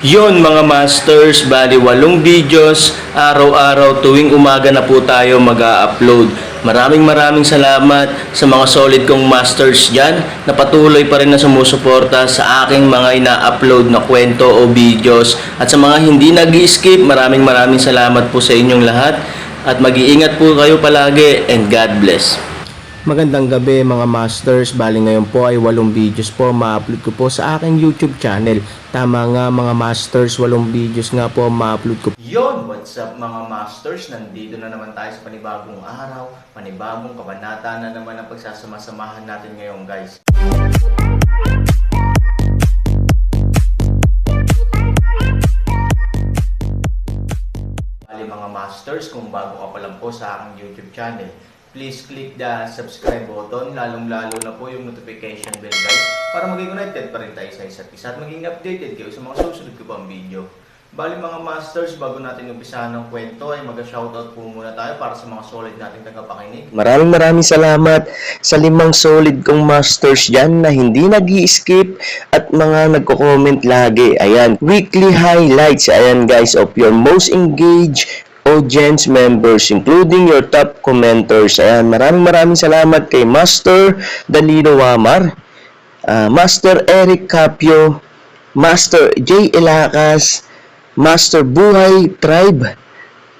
Yon mga masters, bali 8 videos, araw-araw tuwing umaga na po tayo mag-a-upload. Maraming salamat sa mga solid kong masters dyan na patuloy pa rin na sumusuporta sa aking mga ina-upload na kwento o videos. At sa mga hindi nag-i-skip, maraming salamat po sa inyong lahat. At mag-iingat po kayo palagi and God bless. Magandang gabi mga masters, bali ngayon po ay 8 videos po ma-upload ko po sa aking YouTube channel. Tama nga mga masters, 8 videos nga po ma-upload ko. Yon, what's up mga masters? Nandito na naman tayo sa panibagong araw, panibagong kabanata na naman ang pagsasama-samahan natin ngayon guys. Bali mga masters, kung bago ka pa lang po sa aking YouTube channel, please click the subscribe button, lalong-lalo na po yung notification bell guys, para maging connected pa rin tayo sa isa't isa at maging updated kayo sa mga susunod ko pang video. Bali mga masters, bago natin umpisahan ng kwento ay mag-shoutout po muna tayo para sa mga solid nating tagapakinig. Maraming salamat sa 5 solid kong masters dyan na hindi nag-i-skip at mga nagko-comment lagi. Ayan, weekly highlights, ayan guys, of your most engaged audience members, including your top commenters. Ayan, maraming salamat kay Master Danilo Wamar, Master Eric Capio, Master J. Elacas, Master Buhay Tribe,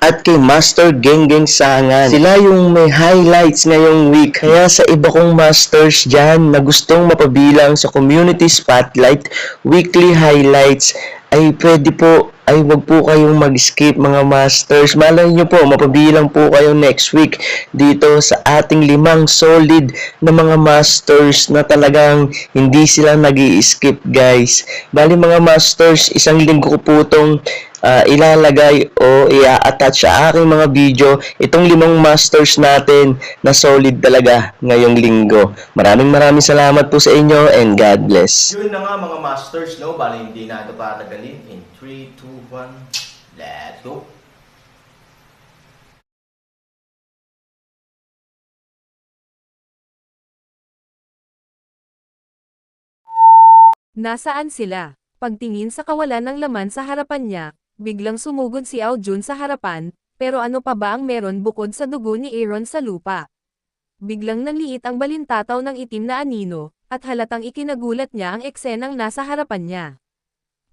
at kay Master Genggeng Sangan. Sila yung may highlights ngayong week. Kaya sa iba kong masters dyan na gustong mapabilang sa community spotlight, weekly highlights, ay pwede po, ay wag po kayong mag-skip mga masters. Malay nyo po, mapabilang po kayo next week dito sa ating 5 solid na mga masters na talagang hindi sila nag-i-skip guys. Bali mga masters, isang linggo ko po itong ilalagay o i-attach sa aking mga video itong 5 masters natin na solid talaga ngayong linggo. Maraming salamat po sa inyo and God bless. Yun na nga mga masters, no? Bali hindi na ito patagalin. In 3, 2, 1, let's go! Nasaan sila? Pagtingin sa kawalan ng laman sa harapan niya, biglang sumugod si Ao Jun sa harapan, pero ano pa ba ang meron bukod sa dugo ni Aaron sa lupa? Biglang nanliit ang balintataw ng itim na anino, at halatang ikinagulat niya ang eksenang nasa harapan niya.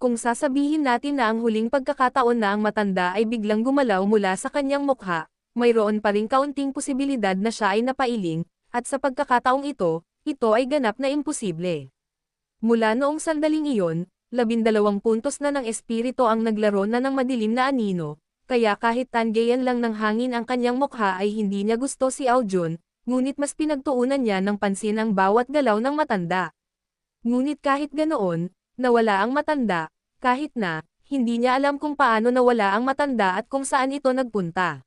Kung sasabihin natin na ang huling pagkakataon na ang matanda ay biglang gumalaw mula sa kanyang mukha, mayroon pa ring kaunting posibilidad na siya ay napailing, at sa pagkakataong ito ay ganap na imposible. Mula noong sandaling iyon, 12 puntos na ng espiritu ang naglaro na ng madilim na anino, kaya kahit tanggayan lang ng hangin ang kanyang mukha ay hindi niya gusto si Ao Jun, ngunit mas pinagtuunan niya ng pansin ang bawat galaw ng matanda. Ngunit kahit ganoon, nawala ang matanda, kahit na, hindi niya alam kung paano nawala ang matanda at kung saan ito nagpunta.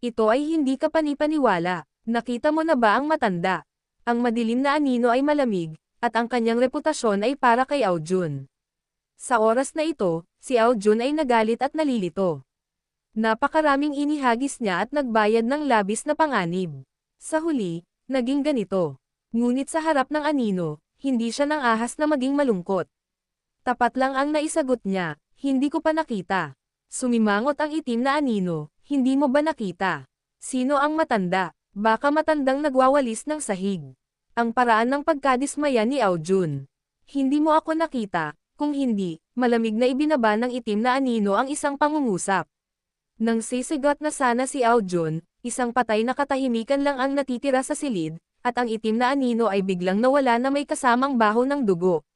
Ito ay hindi ka panipaniwala. Nakita mo na ba ang matanda? Ang madilim na anino ay malamig, at ang kanyang reputasyon ay para kay Ao Jun. Sa oras na ito, si Ao Jun ay nagalit at nalilito. Napakaraming inihagis niya at nagbayad ng labis na panganib. Sa huli, naging ganito. Ngunit sa harap ng anino, hindi siya nang ahas na maging malungkot. Tapat lang ang naisagot niya, hindi ko pa nakita. Sumimangot ang itim na anino, hindi mo ba nakita? Sino ang matanda? Baka matandang nagwawalis ng sahig. Ang paraan ng pagkadismaya ni Ao Jun. Hindi mo ako nakita, kung hindi, malamig na ibinaba ng itim na anino ang isang pangungusap. Nang sisigot na sana si Ao Jun, isang patay na katahimikan lang ang natitira sa silid, at ang itim na anino ay biglang nawala na may kasamang baho ng dugo.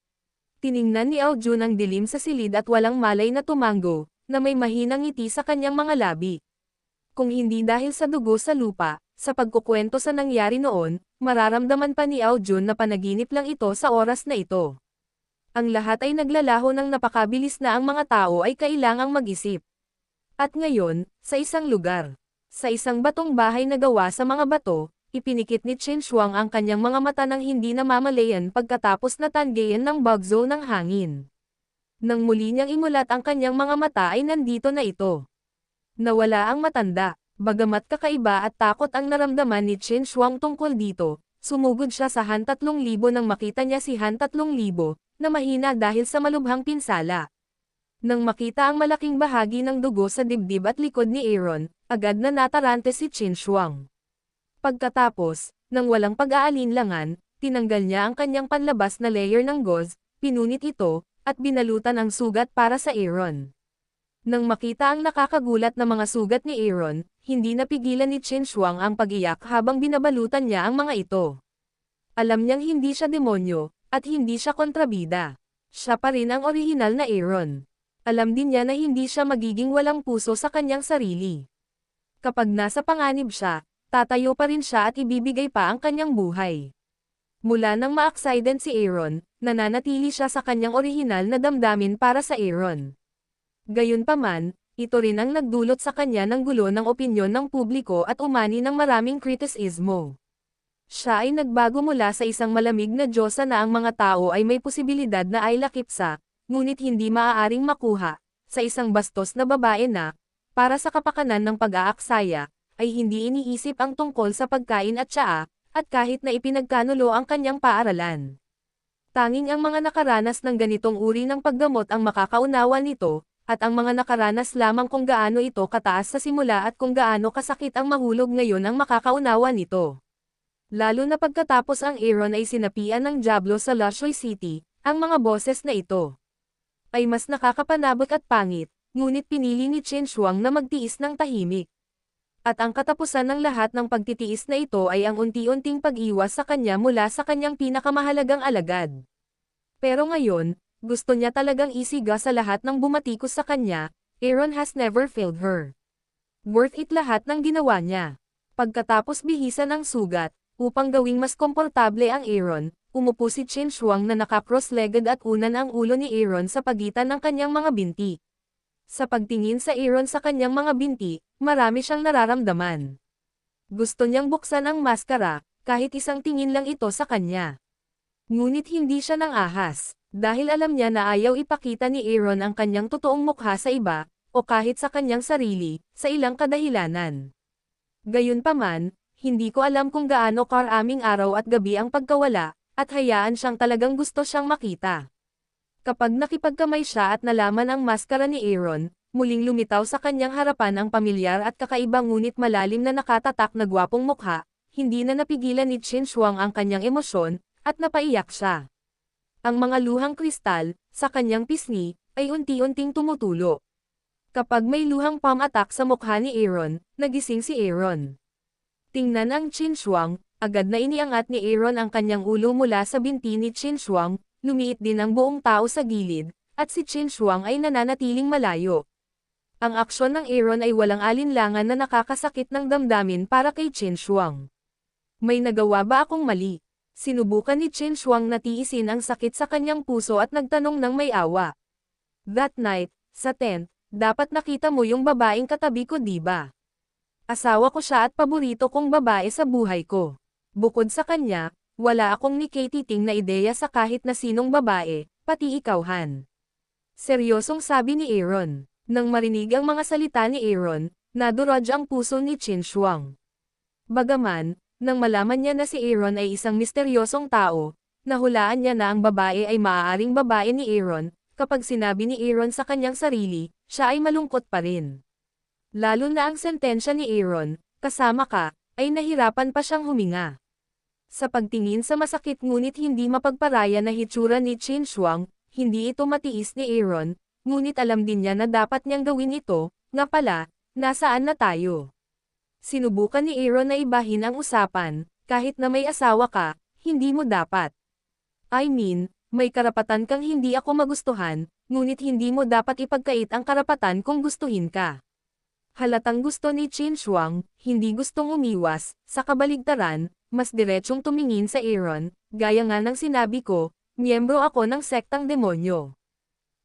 Tiningnan ni Ao Jun ang dilim sa silid at walang malay na tumango, na may mahinang ngiti sa kanyang mga labi. Kung hindi dahil sa dugo sa lupa, sa pagkukwento sa nangyari noon, mararamdaman pa ni Ao Jun na panaginip lang ito sa oras na ito. Ang lahat ay naglalaho ng napakabilis na ang mga tao ay kailangang mag-isip. At ngayon, sa isang lugar, sa isang batong bahay na gawa sa mga bato, ipinikit ni Chen Shuang ang kanyang mga mata nang hindi namamalayan pagkatapos na tanggayan ng bagzo ng hangin. Nang muli niyang imulat ang kanyang mga mata ay nandito na ito. Nawala ang matanda, bagamat kakaiba at takot ang naramdaman ni Chen Shuang tungkol dito, sumugod siya sa Han 3,000 nang makita niya si Han 3,000, na mahina dahil sa malubhang pinsala. Nang makita ang malaking bahagi ng dugo sa dibdib at likod ni Aaron, agad na natarante si Qin Shuang. Pagkatapos, nang walang pag-aalinlangan, tinanggal niya ang kanyang panlabas na layer ng gauze, pinunit ito, at binalutan ang sugat para sa Aaron. Nang makita ang nakakagulat na mga sugat ni Aaron, hindi napigilan ni Qin Shuang ang pag-iyak habang binabalutan niya ang mga ito. Alam niyang hindi siya demonyo, at hindi siya kontrabida. Siya pa rin ang orihinal na Aaron. Alam din niya na hindi siya magiging walang puso sa kanyang sarili. Kapag nasa panganib siya, tatayo pa rin siya at ibibigay pa ang kanyang buhay. Mula nang ma-accident si Aaron, nananatili siya sa kanyang orihinal na damdamin para sa Aaron. Gayunpaman, ito rin ang nagdulot sa kanya ng gulo ng opinyon ng publiko at umani ng maraming kritisismo. Siya ay nagbago mula sa isang malamig na diyosa na ang mga tao ay may posibilidad na ay lakipsa, ngunit hindi maaaring makuha, sa isang bastos na babae na, para sa kapakanan ng pag-aaksaya, ay hindi iniisip ang tungkol sa pagkain at tsaa, at kahit na ipinagkanulo ang kanyang paaralan. Tanging ang mga nakaranas ng ganitong uri ng paggamot ang makakaunawa nito, at ang mga nakaranas lamang kung gaano ito kataas sa simula at kung gaano kasakit ang mahulog ngayon ang makakaunawa nito. Lalo na pagkatapos ang Aaron ay sinapian ng Diablo sa Lushoy City, ang mga boses na ito ay mas nakakapanabot at pangit, ngunit pinili ni Qin Shuang na magtiis ng tahimik. At ang katapusan ng lahat ng pagtitiis na ito ay ang unti-unting pag-iwas sa kanya mula sa kanyang pinakamahalagang alagad. Pero ngayon, gusto niya talagang isiga sa lahat ng bumatikos sa kanya. Aaron has never failed her. Worth it lahat ng ginawa niya. Pagkatapos bihisan ang sugat, upang gawing mas komportable ang Aaron, umupo si Qin Shuang na naka-cross-legged at unan ang ulo ni Aaron sa pagitan ng kanyang mga binti. Sa pagtingin sa Aaron sa kanyang mga binti, marami siyang nararamdaman. Gusto niyang buksan ang maskara, kahit isang tingin lang ito sa kanya. Ngunit hindi siya nang ahas, dahil alam niya na ayaw ipakita ni Aaron ang kanyang totoong mukha sa iba, o kahit sa kanyang sarili, sa ilang kadahilanan. Gayunpaman, hindi ko alam kung gaano karaming araw at gabi ang pagkawala, at hayaan siyang talagang gusto siyang makita. Kapag nakipagkamay siya at nalaman ang maskara ni Aaron, muling lumitaw sa kanyang harapan ang pamilyar at kakaiba ngunit malalim na nakatatak na gwapong mukha, hindi na napigilan ni Qin Shuang ang kanyang emosyon, at napaiyak siya. Ang mga luhang kristal, sa kanyang pisngi, ay unti-unting tumutulo. Kapag may luhang palm attack sa mukha ni Aaron, nagising si Aaron. Tingnan ang Qin Shuang, agad na iniangat ni Aaron ang kanyang ulo mula sa binti ni Qin Shuang, lumiit din ang buong tao sa gilid, at si Qin Shuang ay nananatiling malayo. Ang aksyon ng Aaron ay walang alinlangan na nakakasakit ng damdamin para kay Qin Shuang. May nagawa ba akong mali? Sinubukan ni Qin Shuang na tiisin ang sakit sa kanyang puso at nagtanong ng may awa. That night, sa tent, dapat nakita mo yung babaeng katabi ko diba? Asawa ko siya at paborito kong babae sa buhay ko. Bukod sa kanya, wala akong nikatiting na ideya sa kahit na sinong babae, pati ikaw Han. Seryosong sabi ni Aaron. Nang marinig ang mga salita ni Aaron, nadurog ang puso ni Qin Shuang. Bagaman, nang malaman niya na si Aaron ay isang misteryosong tao, nahulaan niya na ang babae ay maaaring babae ni Aaron, kapag sinabi ni Aaron sa kanyang sarili, siya ay malungkot pa rin. Lalo na ang sentensya ni Aaron, kasama ka, ay nahirapan pa siyang huminga. Sa pagtingin sa masakit ngunit hindi mapagparaya na hitsura ni Qin Shuang, hindi ito matiis ni Aaron, ngunit alam din niya na dapat niyang gawin ito, nga pala, nasaan na tayo? Sinubukan ni Aaron na ibahin ang usapan, kahit na may asawa ka, hindi mo dapat. I mean, may karapatan kang hindi ako magustuhan, ngunit hindi mo dapat ipagkait ang karapatan kung gustuhin ka. Halatang gusto ni Qin Shuang, hindi gustong umiwas, sa kabaligtaran, mas diretsyong tumingin sa Aaron, gaya nga ng sinabi ko, miyembro ako ng sektang demonyo.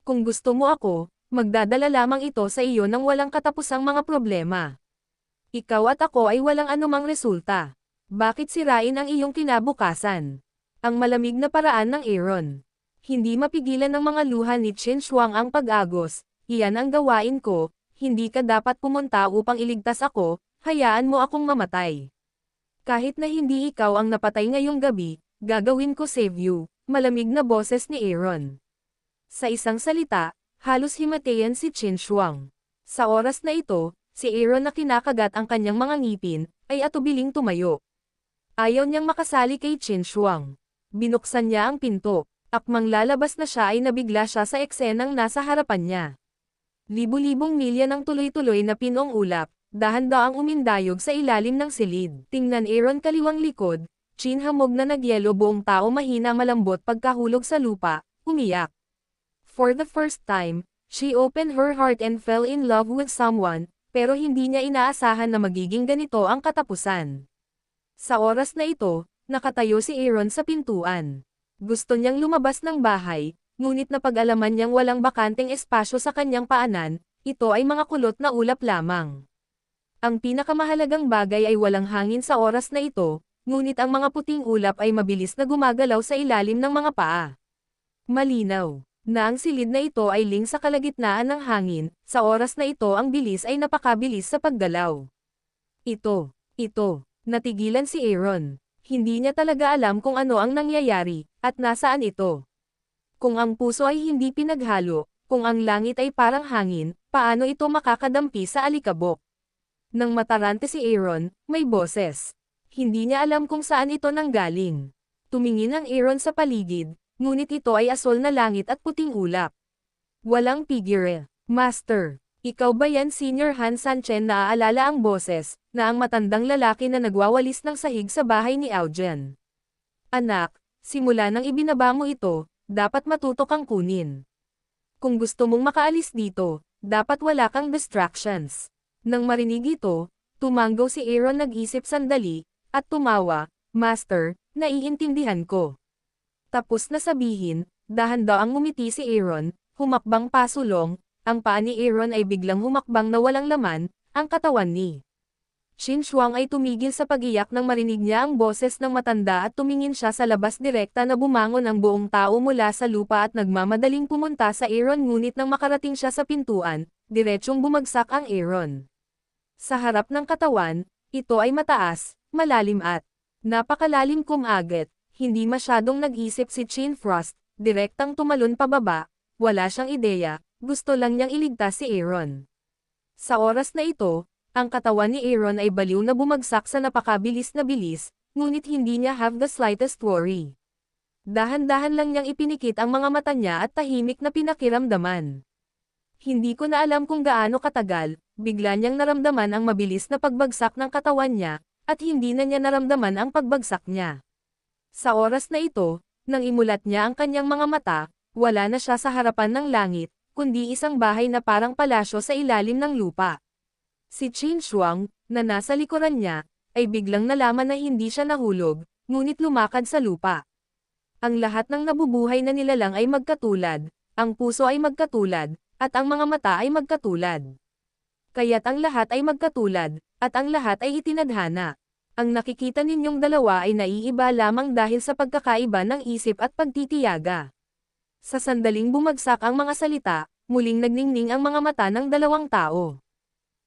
Kung gusto mo ako, magdadala lamang ito sa iyo ng walang katapusang mga problema. Ikaw at ako ay walang anumang resulta. Bakit sirain ang iyong kinabukasan? Ang malamig na paraan ng Aaron. Hindi mapigilan ng mga luha ni Qin Shuang ang pag-agos, iyan ang gawain ko, hindi ka dapat pumunta upang iligtas ako, hayaan mo akong mamatay. Kahit na hindi ikaw ang napatay ngayong gabi, gagawin ko save you, malamig na boses ni Aaron. Sa isang salita, Halos himatayan si Qin Shuang. Sa oras na ito, si Aaron na kinakagat ang kanyang mga ngipin, ay atubiling tumayo. Ayaw niyang makasali kay Qin Shuang. Binuksan niya ang pinto. Akmang lalabas na siya ay nabigla siya sa eksenang nasa harapan niya. Libu-libong milya ng tuloy-tuloy na pinong ulap, dahan-daang umindayog sa ilalim ng silid. Tingnan Aaron kaliwang likod, Qin hamog na nagyelo buong tao mahina malambot pagkahulog sa lupa, umiyak. For the first time, she opened her heart and fell in love with someone, pero hindi niya inaasahan na magiging ganito ang katapusan. Sa oras na ito, nakatayo si Aaron sa pintuan. Gusto niyang lumabas ng bahay, ngunit napag-alaman niyang walang bakanteng espasyo sa kanyang paanan, ito ay mga kulot na ulap lamang. Ang pinakamahalagang bagay ay walang hangin sa oras na ito, ngunit ang mga puting ulap ay mabilis na gumagalaw sa ilalim ng mga paa. Malinaw na ang silid na ito ay ling sa kalagitnaan ng hangin, sa oras na ito ang bilis ay napakabilis sa paggalaw. Ito, natigilan si Aaron. Hindi niya talaga alam kung ano ang nangyayari, at nasaan ito. Kung ang puso ay hindi pinaghalo, kung ang langit ay parang hangin, paano ito makakadampi sa alikabok? Nang matarante si Aaron, may boses. Hindi niya alam kung saan ito nanggaling. Tumingin ang Aaron sa paligid, ngunit ito ay asol na langit at puting ulap. Walang pigire. Master, ikaw ba yan Senior Han Sanchen? Naaalala ang boses, na ang matandang lalaki na nagwawalis ng sahig sa bahay ni Aojen. Anak, simula nang ibinaba mo ito, dapat matuto kang kunin. Kung gusto mong makaalis dito, dapat wala kang distractions. Nang marinig ito, tumanggo si Aaron, nag-isip sandali, at tumawa. Master, naiintindihan ko. Tapos na sabihin, dahan-daang ngumiti si Aaron, humakbang pasulong, ang paa ni Aaron ay biglang humakbang na walang laman, ang katawan ni Qin Shuang ay tumigil sa pag-iyak nang marinig niya ang boses ng matanda at tumingin siya sa labas. Direkta na bumangon ang buong tao mula sa lupa at nagmamadaling pumunta sa Aaron, ngunit nang makarating siya sa pintuan, diretsong bumagsak ang Aaron. Sa harap ng katawan, ito ay mataas, malalim at napakalalim kumagat. Hindi masyadong nag-isip si Qin Frost, direktang tumalon pababa, wala siyang ideya, gusto lang niyang iligtas si Aaron. Sa oras na ito, ang katawan ni Aaron ay baliw na bumagsak sa napakabilis na bilis, ngunit hindi niya have the slightest worry. Dahan-dahan lang niyang ipinikit ang mga mata niya at tahimik na pinakiramdaman. Hindi ko na alam kung gaano katagal, bigla niyang naramdaman ang mabilis na pagbagsak ng katawan niya, at hindi na niya naramdaman ang pagbagsak niya. Sa oras na ito, nang imulat niya ang kanyang mga mata, wala na siya sa harapan ng langit, kundi isang bahay na parang palasyo sa ilalim ng lupa. Si Qin Shuang, na nasa likuran niya, ay biglang nalaman na hindi siya nahulog, ngunit lumakad sa lupa. Ang lahat ng nabubuhay na nilalang ay magkatulad, ang puso ay magkatulad, at ang mga mata ay magkatulad. Kaya't ang lahat ay magkatulad, at ang lahat ay itinadhana. Ang nakikita ninyong dalawa ay naiiba lamang dahil sa pagkakaiba ng isip at pagtitiyaga. Sa sandaling bumagsak ang mga salita, muling nagningning ang mga mata ng dalawang tao.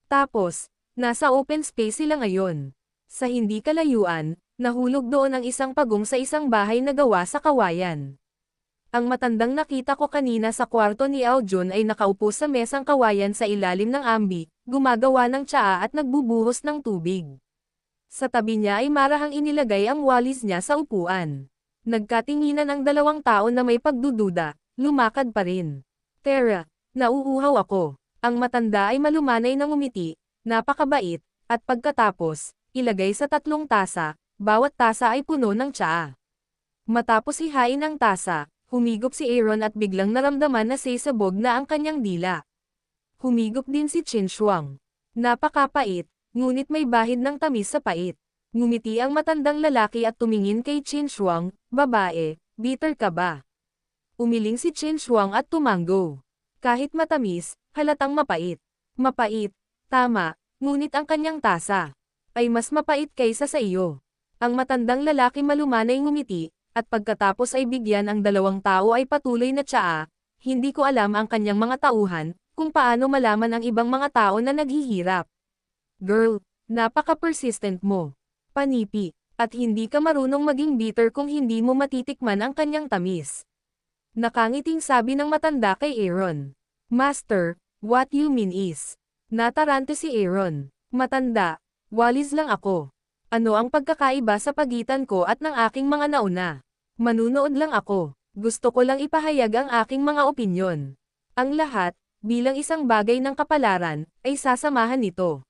Tapos, nasa open space sila ngayon. Sa hindi kalayuan, nahulog doon ang isang pagong sa isang bahay na gawa sa kawayan. Ang matandang nakita ko kanina sa kwarto ni Aojun ay nakaupo sa mesang kawayan sa ilalim ng ambi, gumagawa ng tsaa at nagbubuhos ng tubig. Sa tabi niya ay marahang inilagay ang walis niya sa upuan. Nagkatinginan ang dalawang tao na may pagdududa, lumakad pa rin. Tara, nauuhaw ako. Ang matanda ay malumanay na ngumiti, napakabait, at pagkatapos, ilagay sa 3 tasa, bawat tasa ay puno ng tsaa. Matapos ihain ang tasa, humigop si Aaron at biglang naramdaman na sisabog na ang kanyang dila. Humigop din si Qin Shuang. Napakapait, ngunit may bahid ng tamis sa pait. Ngumiti ang matandang lalaki at tumingin kay Qin Shuang, babae, bitter ka ba? Umiling si Qin Shuang at tumanggo. Kahit matamis, halatang mapait. Mapait, tama, ngunit ang kanyang tasa ay mas mapait kaysa sa iyo. Ang matandang lalaki malumanay ngumiti, at pagkatapos ay bigyan ang dalawang tao ay patuloy na tsaa. Hindi ko alam ang kanyang mga tauhan, kung paano malaman ang ibang mga tao na naghihirap. Girl, napaka-persistent mo. Panipi, at hindi ka marunong maging bitter kung hindi mo matitikman ang kanyang tamis. Nakangiting sabi ng matanda kay Aaron. Master, what you mean is, natarante si Aaron. Matanda, walis lang ako. Ano ang pagkakaiba sa pagitan ko at ng aking mga nauna? Manunood lang ako. Gusto ko lang ipahayag ang aking mga opinyon. Ang lahat, bilang isang bagay ng kapalaran, ay sasamahan nito.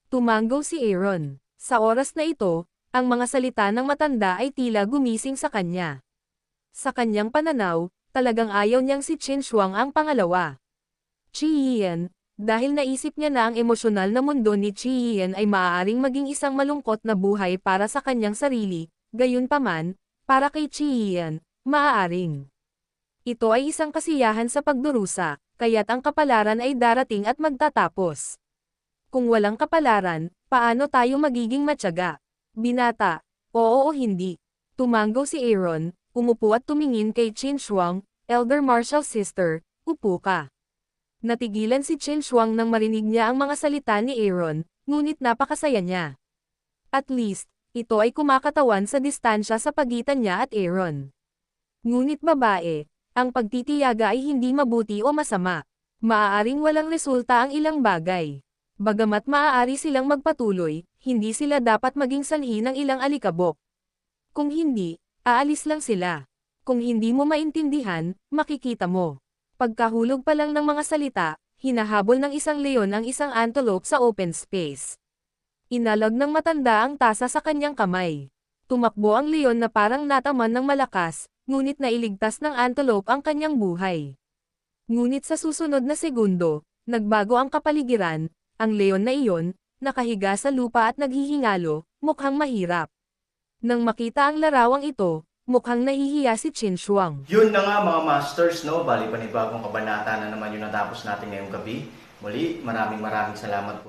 Tumango si Aaron. Sa oras na ito, ang mga salita ng matanda ay tila gumising sa kanya. Sa kanyang pananaw, talagang ayaw niyang si Qin Shuang ang pangalawa. Qi Yiyan, dahil naisip niya na ang emosyonal na mundo ni Qi Yiyan ay maaaring maging isang malungkot na buhay para sa kanyang sarili, gayunpaman, para kay Qi Yiyan, maaaring. Ito ay isang kasiyahan sa pagdurusa, kaya't ang kapalaran ay darating at magtatapos. Kung walang kapalaran, paano tayo magiging matyaga? Binata, oo o hindi. Tumango si Aaron, umupo at tumingin kay Qin Shuang, Elder Martial Sister, upo ka. Natigilan si Qin Shuang nang marinig niya ang mga salita ni Aaron, ngunit napakasaya niya. At least, ito ay kumakatawan sa distansya sa pagitan niya at Aaron. Ngunit babae, ang pagtitiyaga ay hindi mabuti o masama. Maaaring walang resulta ang ilang bagay. Bagamat maaari silang magpatuloy, hindi sila dapat maging sanhi ng ilang alikabok. Kung hindi, aalis lang sila. Kung hindi mo maintindihan, makikita mo. Pagkahulog pa lang ng mga salita, hinahabol ng isang leon ang isang antelope sa open space. Inalag ng matanda ang tasa sa kanyang kamay. Tumakbo ang leon na parang nataman ng malakas, ngunit nailigtas ng antelope ang kanyang buhay. Ngunit sa susunod na segundo, nagbago ang kapaligiran, ang leon na iyon, nakahiga sa lupa at naghihingalo, mukhang mahirap. Nang makita ang larawang ito, mukhang nahihiya si Qin Shuang. Yun na nga mga masters, no? Bali panibagong kabanata na naman yung natapos natin ngayong gabi. Muli, maraming salamat po